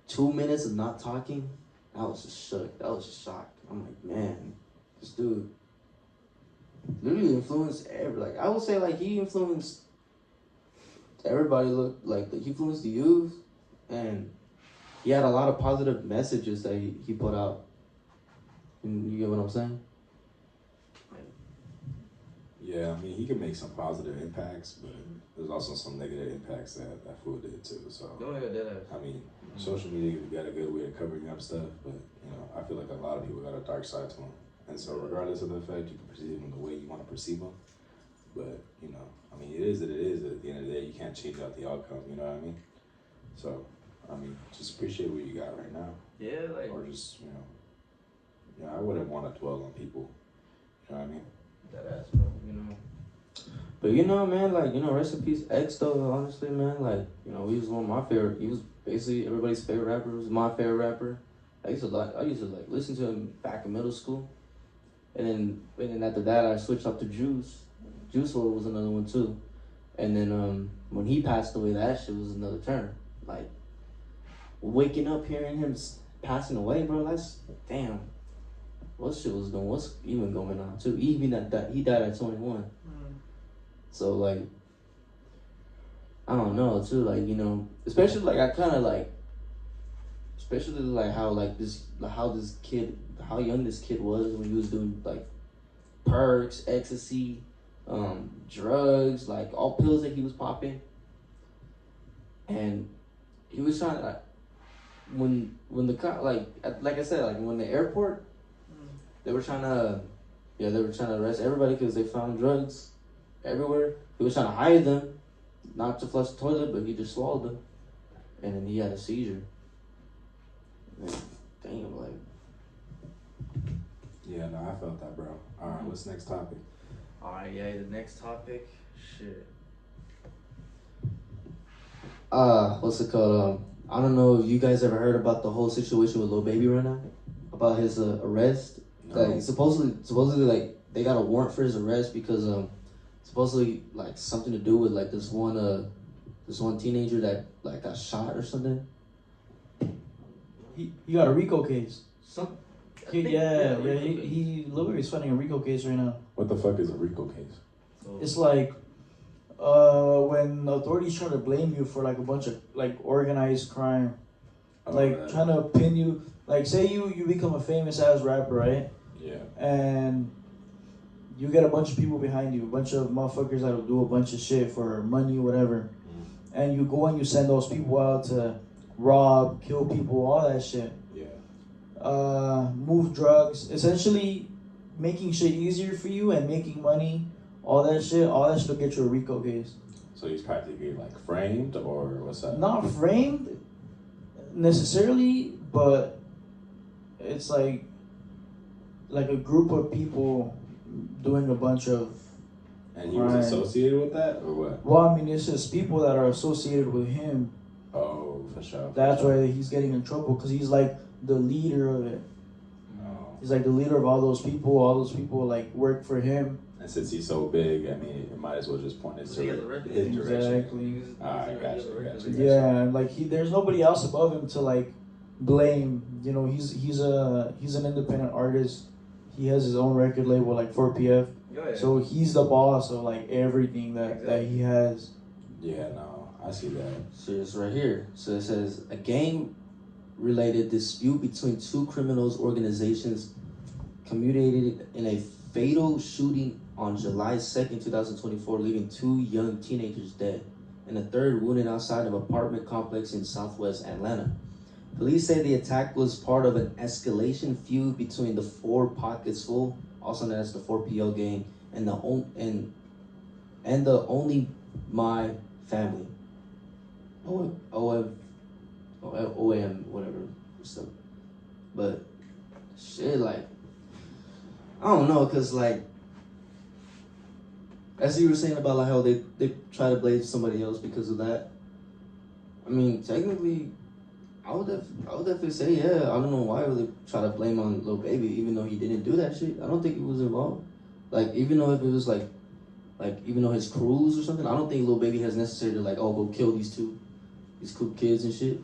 2 minutes of not talking. I was just shook. I was just shocked. I'm like, man, this dude literally influenced I would say he influenced everybody. He influenced the youth, and he had a lot of positive messages that he put out. You get what I'm saying? Yeah, I mean, he can make some positive impacts, but there's also some negative impacts that fool did too. So, I mean, social media got a good way of covering up stuff, but, I feel like a lot of people got a dark side to them. And so regardless of the fact, you can perceive them the way you want to perceive them. But, I mean, it is what it is. At the end of the day, you can't change out the outcome, you know what I mean? So, I mean, just appreciate what you got right now. Yeah, or just, I wouldn't want to dwell on people, you know what I mean? That ass, bro, But man, rest in peace X though, honestly, man. He was one of my favorite. He was basically everybody's favorite rapper. He was my favorite rapper. I used to listen to him back in middle school. And then after that I switched up to Juice. Juice WRLD was another one too. And then when he passed away, that shit was another turn. Waking up hearing him passing away, bro, that's damn. What's even going on too? Even that he died at 21. So I don't know too, especially how young this kid was when he was doing perks, ecstasy, drugs, all pills that he was popping. And he was trying to when the car I said, when the airport, they were trying to arrest everybody because they found drugs everywhere. He was trying to hide them, not to flush the toilet, but he just swallowed them, and then he had a seizure. Man, damn, Yeah, no, I felt that, bro. All right, what's the next topic? All right, yeah, the next topic, shit. What's it called? I don't know if you guys ever heard about the whole situation with Lil Baby right now, about his arrest. No. Supposedly they got a warrant for his arrest because supposedly something to do with this one teenager that got shot or something. He got a RICO case. Lil Lil Baby's fighting a RICO case right now. What the fuck is a RICO case? It's when authorities try to blame you for a bunch of organized crime, trying to pin you. Say you become a famous ass rapper, right? Yeah. And you get a bunch of people behind you, a bunch of motherfuckers that'll do a bunch of shit for money, whatever. And you go and you send those people out to rob, kill people, all that shit. Yeah. Move drugs, essentially making shit easier for you and making money, all that shit will get you a RICO case. So he's practically framed, or what's that? Not framed necessarily, but it's like a group of people doing a bunch of And he was associated with that, or what? Well, I mean, it's just people that are associated with him. Oh, for sure. That's why he's getting in trouble, because he's the leader of it. Oh. He's the leader of all those people. All those people work for him. And since he's so big, I mean, it might as well just point his direction. Exactly. Alright, gotcha. Yeah, there's nobody else above him to blame. He's an independent artist. he has his own record label, like 4PF. Yeah. So he's the boss of like everything that he has. Yeah, no, I see that. So it's right here. So it says a gang-related dispute between two criminals organizations culminated in a fatal shooting on July 2nd, 2024, leaving 2 young teenagers dead and a third wounded outside of an apartment complex in southwest Atlanta. Police say the attack was part of an escalation feud between the 4 Pockets Full, also known as the 4PO gang, and the Only My Family. OM, whatever. So, but shit, like, I don't know, cause like, as you were saying about like how they try to blame somebody else because of that. I mean, technically, I would definitely say, yeah. I don't know why would they try to blame on Lil Baby, even though he didn't do that shit. I don't think he was involved. Like, even though if it was like even though his crews or something, I don't think Lil Baby has necessarily like, oh, go kill these cool kids and shit.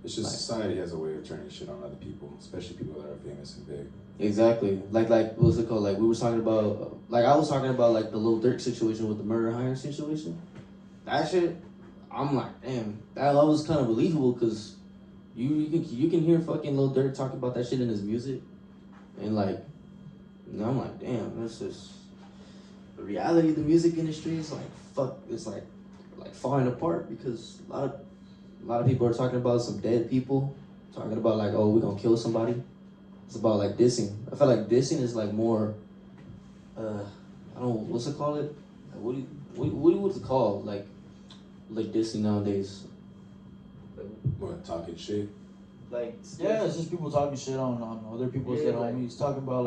It's just like, society has a way of turning shit on other people, especially people that are famous and big. Exactly. Like what's it called? Like we were talking about, like I was talking about like the Lil Durk situation with the murder hiring situation. That shit, I'm like, damn, that was kind of believable because you can hear fucking Lil Durk talking about that shit in his music, and like, I'm like, damn, that's just the reality of the music industry. Is like fuck, it's like falling apart because a lot of people are talking about some dead people, talking about like, oh, we're gonna kill somebody. It's about like dissing. I feel like dissing is like more, I don't know, what's it called? What's it called? Like dissing nowadays. What, talking shit? Like, yeah, it's just people talking shit on other people's dead homies. Talking about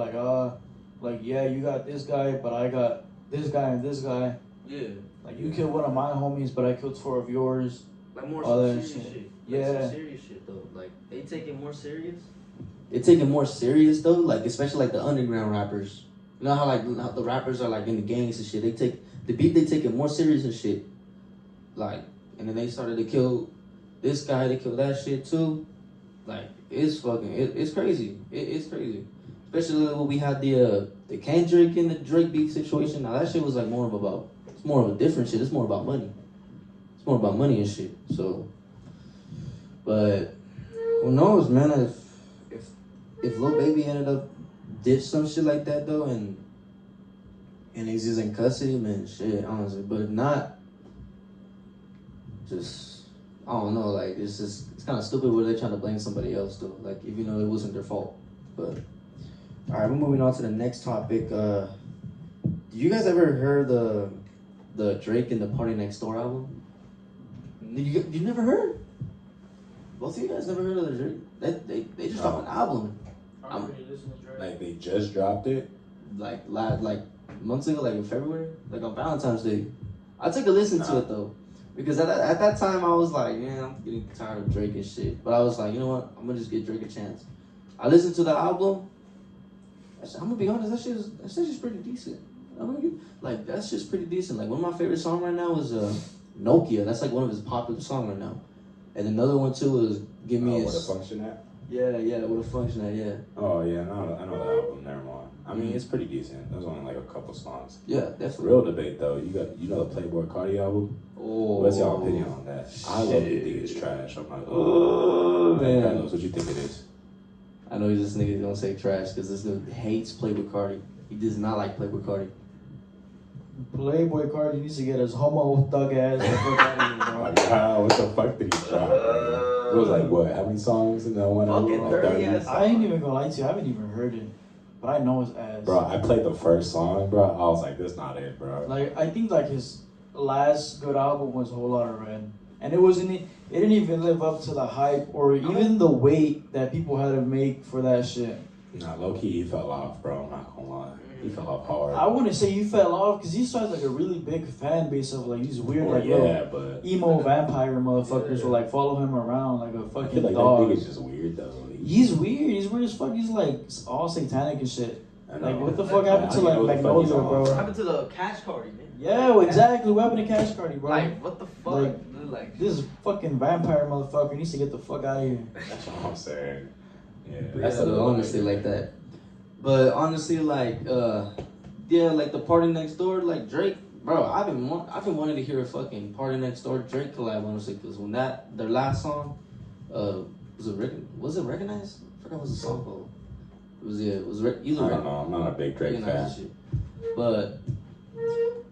like, yeah, you got this guy, but I got this guy and this guy. Yeah. Like, you killed one of my homies, but I killed 4 of yours. Like, more all serious shit. Like, yeah. some serious shit, though. Like, they take it more serious. They take it more serious, though, like, especially, like, the underground rappers. You know how, like, how the rappers are, like, in the gangs and shit. They take it more serious and shit. Like, and then they started to kill this guy, they killed that shit, too. Like, it's fucking, it's crazy. It's crazy. Especially when we had the Kendrick and the Drake beef situation. Now, that shit was, like, it's more of a different shit. It's more about money. It's more about money and shit. So, but who knows, man? If Lil Baby ended up did some shit like that though, and he's just in custody, man, shit, honestly. But if not, just I don't know. Like it's kind of stupid where they're trying to blame somebody else though. Like even though it wasn't their fault. But all right, we're moving on to the next topic. Did you guys ever heard the Drake and the Partynextdoor album? You never heard? Both of you guys never heard of the Drake? They just dropped an album. Like they just dropped it? Like months ago, like in February, like on Valentine's Day. I took a listen to it though, because at that time I was like, yeah, I'm getting tired of Drake and shit. But I was like, you know what? I'm gonna just give Drake a chance. I listened to the album. I'm gonna be honest, that shit's pretty decent. That's just pretty decent. Like one of my favorite songs right now is Nokia. That's like one of his popular songs right now. And another one too is Give Me What a Function At? Yeah, What a Function At, yeah. Oh yeah, I know that album, never mind. I mean it's pretty decent. There's only like a couple songs. Yeah, definitely. Real debate though, you know the Playboi Carti album? Oh, what's y'all opinion on that? I love to think it's trash. I'm not gonna man. Carlos, what you think it is? I know this nigga's gonna say trash because this nigga hates Playboi Carti. He does not like Playboi Carti. Playboi Carti needs to get his homo thug ass the fuck out of here, bro. Oh my god, what the fuck did he drop? It was like what? How many songs in that one album? Like 30. I ain't even gonna lie to you. I haven't even heard it, but I know his ass. Bro, I played the first song, bro. I was like, this not it, bro. Like I think like his last good album was Whole Lotta Red, and it didn't even live up to the hype or even the weight that people had to make for that shit. Nah, low key, he fell off, bro. I'm not gonna lie. He fell off hard. I wouldn't say you fell off because he started like a really big fan base of like these weird but emo vampire motherfuckers will like follow him around like a fucking I feel like dog. that nigga's just weird though. He's weird. He's weird as fuck. He's like all satanic and shit. Like what the fuck happened to like Magnolia, bro? What happened to the Cash Carti, man? Yeah, well, exactly. What happened to Cash Carti, bro? Like what the fuck? Like this fucking vampire motherfucker needs to get the fuck out of here. That's what I'm saying. Yeah, That's honestly like that. But honestly, like, yeah, like the Partynextdoor, like Drake, bro. I've been wanting to hear a fucking Partynextdoor Drake collab, honestly, because when their last song, was it recognized? I forgot what the song called. Either I don't know. I'm not a big Drake fan. shit. But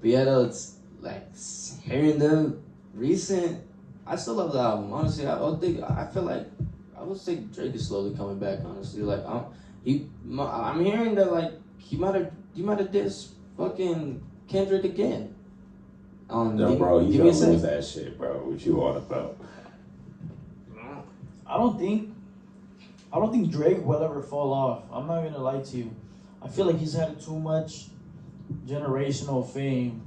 yeah, though, it's like hearing them recent. I still love the album. Honestly, I feel like I would say Drake is slowly coming back. Honestly, like I'm hearing that like he might have dissed fucking Kendrick again. No, bro, he's gonna lose that shit, bro. What you on about? I don't think Drake will ever fall off. I'm not gonna lie to you. I feel like he's had too much generational fame.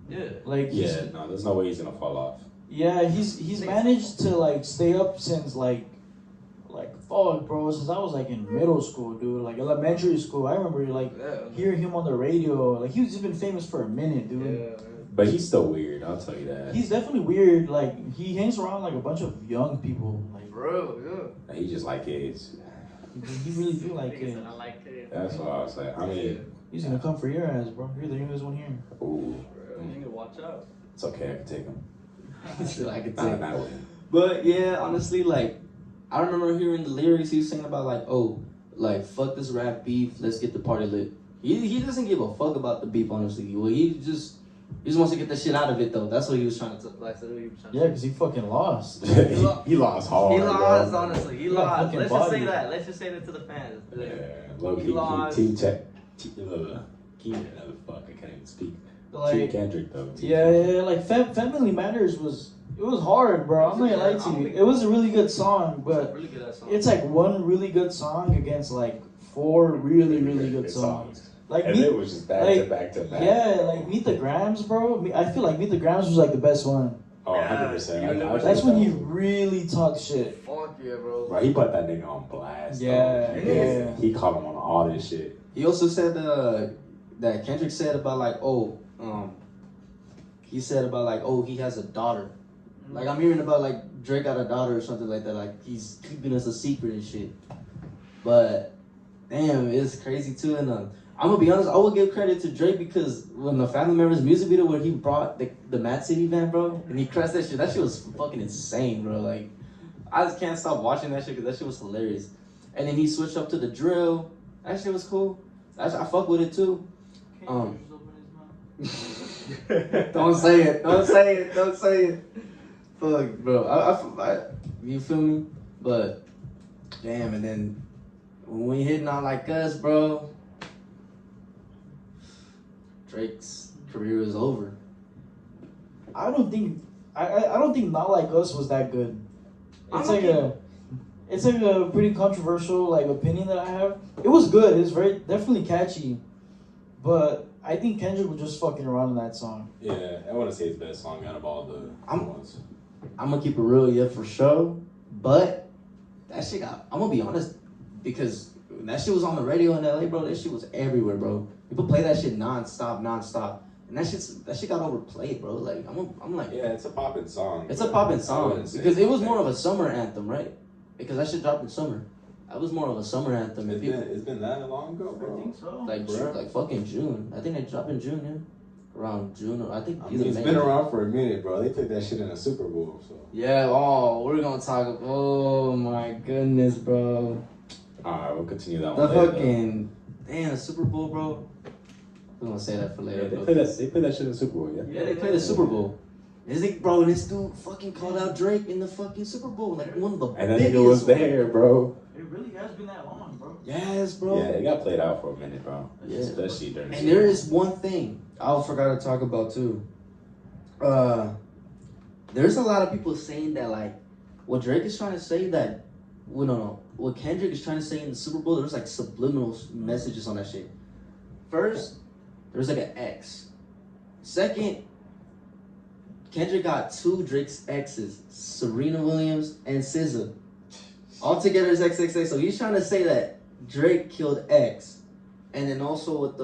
Yeah. Like no, there's no way he's gonna fall off. Yeah, he's managed to like stay up since like fuck, bro, since I was like in middle school, dude, like elementary school. I remember like hearing him on the radio. Like he's just been famous for a minute, dude. Yeah. But he's still weird, I'll tell you that. He's definitely weird. Like he hangs around like a bunch of young people. Like bro, yeah. He just like kids. He really do like kids. I like kids. That's what I was saying. I mean, he's gonna come for your ass, bro. You're the youngest one here. Ooh. Bro, you need to watch out. It's okay, I can take him. Still, I could Not take that way. But yeah, honestly, like I remember hearing the lyrics he was saying about like, oh, like fuck this rap beef, let's get the party lit. He doesn't give a fuck about the beef, honestly. Well, he just wants to get the shit out of it though. That's what he was trying to. Yeah, because he fucking lost. he lost hard. He lost, bro. honestly. He got lost. fucking Let's just say bodied. that. Let's just say that to the fans. Yeah, low He lost. Team fuck, I can't even speak. Like, Team Kendrick though. Yeah, like Family Matters was hard, bro. I'm not gonna lie to you. It was a really good song, but really good song. it's like one really good song against like four really good songs. Like and it was just back to back. Yeah, like Meet the Grams, bro. I feel like Meet the Grams was like the best one. Oh, 100%. That's when he really talked shit. Fuck yeah, bro. Bro, he put that nigga on blast. Yeah, though. yeah. He caught him on all this shit. He also said that Kendrick said about like, he said about like, oh, he has a daughter. Like I'm hearing about like Drake got a daughter or something like that. Like he's keeping us a secret and shit. But damn, it's crazy too. And I'm gonna be honest, I will give credit to Drake because when the Family Members music video where he brought the Mad City van, bro, and he crashed that shit was fucking insane, bro. Like I just can't stop watching that shit because that shit was hilarious. And then he switched up to the drill. That shit was cool. I fuck with it too. Don't say it. Don't say it. Don't say it. Fuck, bro. I you feel me? But damn, and then when we hitting on like us, bro, Drake's career is over. I don't think Not Like Us was that good. It's like a pretty controversial like opinion that I have. It was good. It's definitely catchy, but I think Kendrick was just fucking around in that song. Yeah, I want to say his best song out of all the ones. I'm gonna keep it real, yeah, for sure. But that shit I'm gonna be honest, because that shit was on the radio in LA, bro. That shit was everywhere, bro. People play that shit nonstop. And that shit got overplayed, bro. Like I'm like, yeah, it's a poppin' song. It's a poppin' song because it was more of a summer anthem, right? Because that shit dropped in summer. That was more of a summer anthem. It's been that long ago, bro. I think so. Like fucking June. I think they dropped in June, yeah. Around June, or I think it's been around for a minute, bro. They played that shit in a Super Bowl, so. Yeah. Oh, we're gonna talk. Oh my goodness, bro. All right, we'll continue that The one later. fucking the Super Bowl, bro. We're gonna say that for later. Yeah, they play that shit in the Super Bowl, yeah. Yeah, they played the Super Bowl. Bro, this dude fucking called out Drake in the fucking Super Bowl, like one of the and that nigga was there, bro. It really has been that long, bro. Yes, bro. Yeah, it got played out for a minute, bro. Yeah. Especially during the And there is one thing I forgot to talk about too. There's a lot of people saying that like what Drake is trying to say that what Kendrick is trying to say in the Super Bowl, there's like subliminal messages on that shit. First, there's like an X. Second, Kendrick got two Drake's exes, Serena Williams and SZA. All together is XXX. So he's trying to say that Drake killed X. And then also with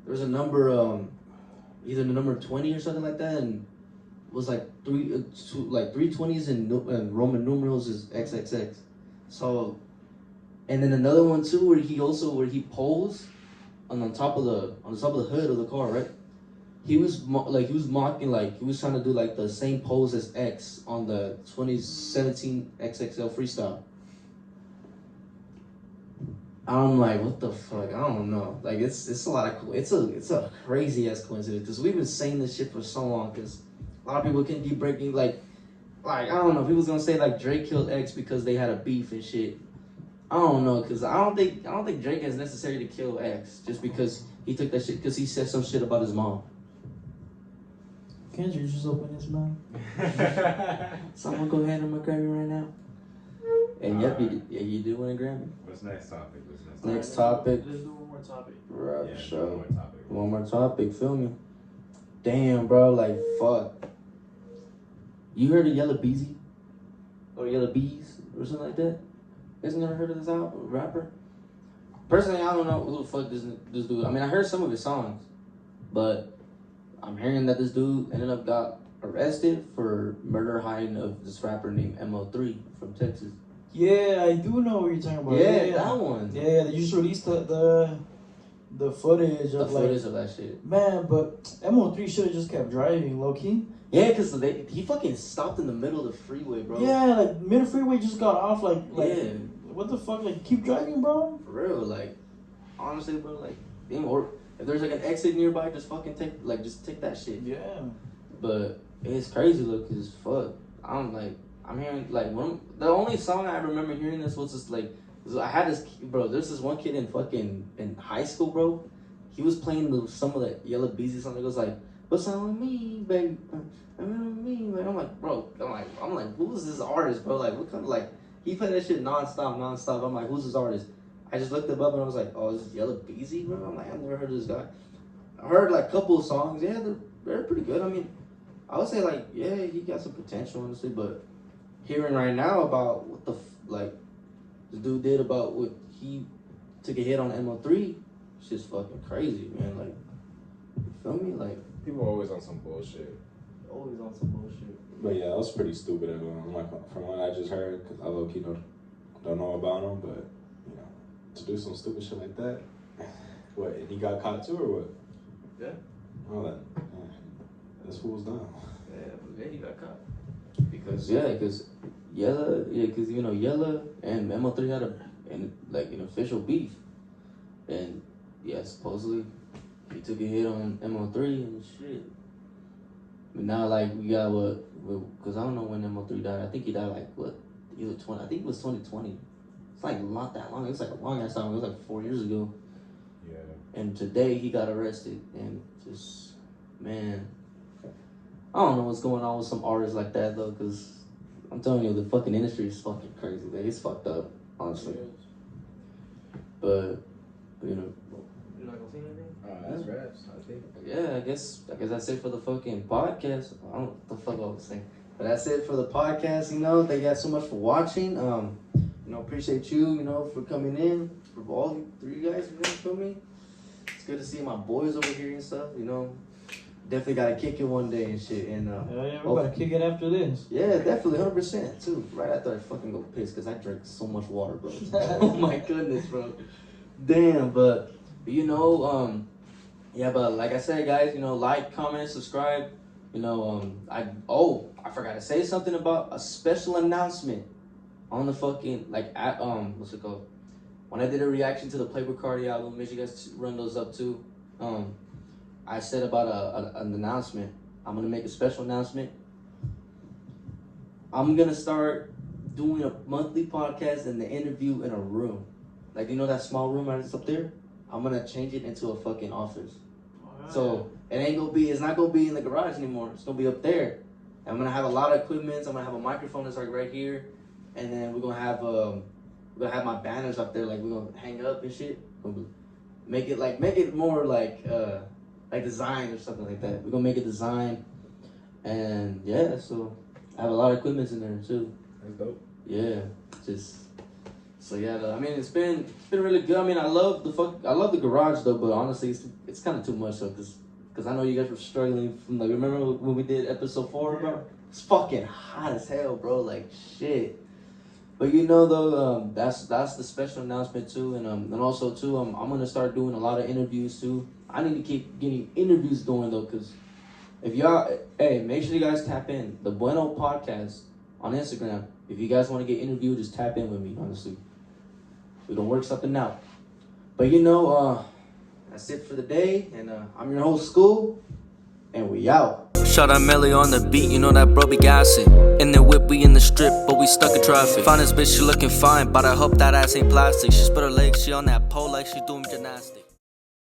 there's a number, either the number 20 or something like that, and it was like 320s and Roman numerals is XXX. So And then another one too, where he posed on the top of the hood of the car, right? He was mocking, like he was trying to do like the same pose as X on the 2017 XXL freestyle. I'm like, what the fuck? I don't know. Like it's a lot of it's a crazy ass coincidence because we've been saying this shit for so long. Because a lot of people can keep breaking like I don't know. People's gonna say like Drake killed X because they had a beef and shit. I don't know, because I don't think Drake is necessary to kill X just because he took that shit because he said some shit about his mom. Can't you just open his mouth? So I'm gonna go ahead and I'm gonna grab you right now. And you do want to grab me. What's next topic? Next topic. Let's do one more topic. Right, yeah, sure. One more topic. Feel me? Damn, bro, like fuck. You heard of Yella Beezy? Or Yella Bees or something like that? You guys never heard of this rapper? Personally, I don't know who the fuck this dude. I mean, I heard some of his songs, but I'm hearing that this dude ended up got arrested for murder hiding of this rapper named MO3 from Texas. Yeah, I do know what you're talking about. Yeah, that one. Yeah, they just released the footage of that shit. Man, but MO3 should have just kept driving, low key. Yeah, because he fucking stopped in the middle of the freeway, bro. Yeah, like mid freeway just got off, like yeah. What the fuck? Like, keep driving, bro. For real, like, honestly, bro, like, or if there's like an exit nearby, just fucking take that shit. Yeah. But it's crazy, look, cause fuck, I'm hearing like the only song I remember hearing this was just like, I had this bro. There's this one kid in high school, bro. He was playing some of the Yella Beezy song. It goes like, "What's up with me, baby? I'm me, man." I'm like, bro. I'm like, who's this artist, bro? Like, what kind of like? He played that shit nonstop. I'm like, who's this artist? I just looked him up and I was like, oh, this is Yella Beezy, bro. I'm like, I've never heard of this guy. I heard like a couple of songs. Yeah, they're pretty good. I mean, I would say like, yeah, he got some potential, honestly. But hearing right now about what this dude did about what he took a hit on MO3, it's just fucking crazy, man. Like, you feel me? Like, people are always on some bullshit. Always on some bullshit. But yeah, that was pretty stupid of him. Like, from what I just heard, because I low-key don't know about him, but, you know, to do some stupid shit like that. What, and he got caught too, or what? Yeah. Oh, that. This fool's down. Yeah, he got caught. because Yella, Yella and MO3 had an official beef, and yeah, supposedly he took a hit on MO3 and shit. But now like we got because I don't know when MO3 died. I think he died like either 20. I think it was 2020. It's like not that long. It's like a long ass time. It was like 4 years ago. Yeah. And today he got arrested, and just man, I don't know what's going on with some artists like that though, because I'm telling you, the fucking industry is fucking crazy. Like, it's fucked up, honestly. But you know, you're not gonna say anything? That's raps, I think. Yeah, I guess that's it for the fucking podcast. I don't know what the fuck I was saying, but that's it for the podcast. You know, thank you guys so much for watching. Appreciate you. For coming in. For all three guys, feel me? It's good to see my boys over here and stuff. Definitely gotta kick it one day and shit. And yeah, we're about to kick it after this. Yeah, definitely, 100% too. Right after I fucking go piss, because I drink so much water, bro. Oh my goodness, bro. Damn, but yeah, but like I said, guys, like, comment, subscribe. I forgot to say something about a special announcement on the fucking what's it called? When I did a reaction to the Playboi Carti album, make sure you guys run those up too. I said about an announcement. I'm gonna make a special announcement. I'm gonna start doing a monthly podcast and the interview in a room. Like, that small room that's up there? I'm gonna change it into a fucking office. Right. So it's not gonna be in the garage anymore. It's gonna be up there. I'm gonna have a lot of equipment. I'm gonna have a microphone that's like right here, and then we're gonna have my banners up there. Like, we're gonna hang up and shit. Make it more like design or something like that. We're gonna make a design, and yeah. So I have a lot of equipment in there too. That's dope. Yeah, so yeah. I mean, it's been really good. I mean, I love the garage though, but honestly, it's kind of too much though, because I know you guys were struggling from remember when we did episode 4, bro? It's fucking hot as hell, bro. Like shit. But you know though, that's the special announcement too, and also too, I'm gonna start doing a lot of interviews too. I need to keep getting interviews going though, cause if y'all, hey, make sure you guys tap in the Bueno Podcast on Instagram. If you guys want to get interviewed, just tap in with me. Honestly, we gonna work something out. But you know, that's it for the day, and I'm your host Kool, and we out. Shout out Amelia on the beat, you know that bro be gassing. In the whip, we in the strip, but we stuck in traffic. Find this bitch, she looking fine, but I hope that ass ain't plastic. She split her legs, she on that pole like she doing gymnastics.